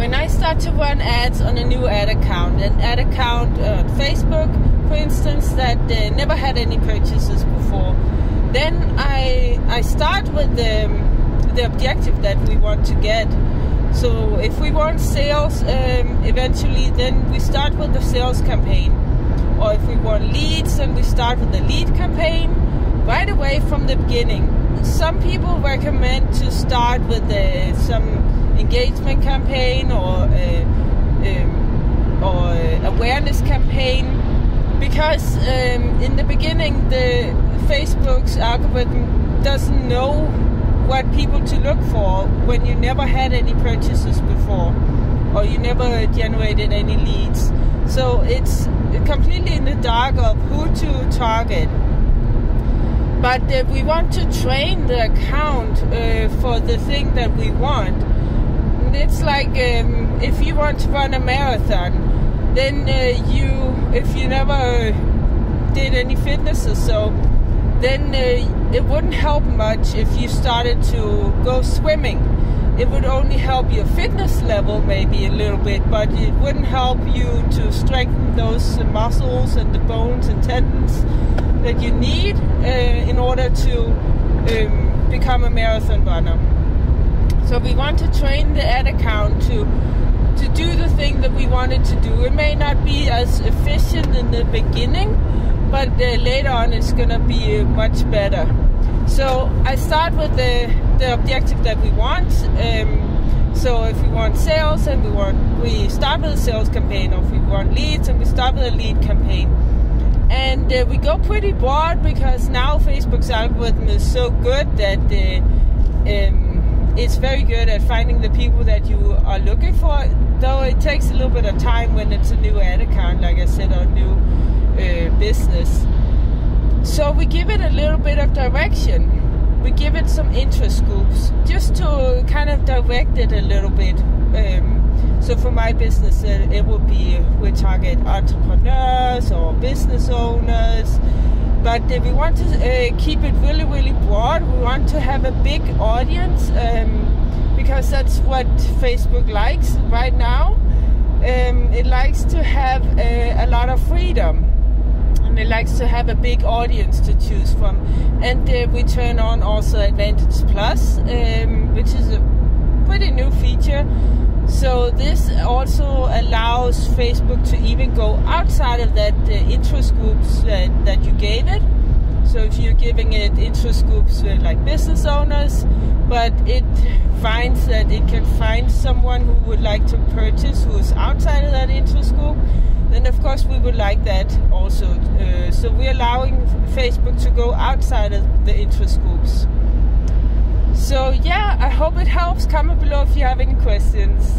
when I start to run ads on a new ad account, on Facebook, for instance, that never had any purchases before, then I start with the objective that we want to get. So if we want sales eventually, then we start with the sales campaign. Or if we want leads, then we start with the lead campaign right away from the beginning. Some people recommend to start with some engagement campaign or awareness campaign, because in the beginning the Facebook's algorithm doesn't know what people to look for when you never had any purchases before or you never generated any leads. So it's completely in the dark of who to target. But we want to train the account for the thing that we want. It's like if you want to run a marathon, then if you never did any fitness or so, then it wouldn't help much if you started to go swimming. It would only help your fitness level maybe a little bit, but it wouldn't help you to strengthen those muscles and the bones and tendons that you need in order to become a marathon runner. So we want to train the ad account to do the thing that we wanted to do. It may not be as efficient in the beginning, but later on it's going to be much better. So I start with the objective that we want. So if we want sales, and we start with a sales campaign. Or if we want leads, and we start with a lead campaign. And we go pretty broad, because now Facebook's algorithm is so good that it's very good at finding the people that you are looking for, though it takes a little bit of time when it's a new ad account, like I said, or a new business. So we give it a little bit of direction. We give it some interest groups, just to kind of direct it a little bit. So for my business, it will be, we target entrepreneurs or business owners. But we want to keep it really, really broad. We want to have a big audience, because that's what Facebook likes right now. It likes to have a lot of freedom. And it likes to have a big audience to choose from. And we turn on also Advantage Plus, which is a pretty new feature. So this also allows Facebook to even go outside of that interest groups that you gave it. So if you're giving it interest groups like business owners, but it finds that it can find someone who would like to purchase who is outside of that interest group, then of course we would like that also. So we're allowing Facebook to go outside of the interest groups. So yeah, I hope it helps. Comment below if you have any questions.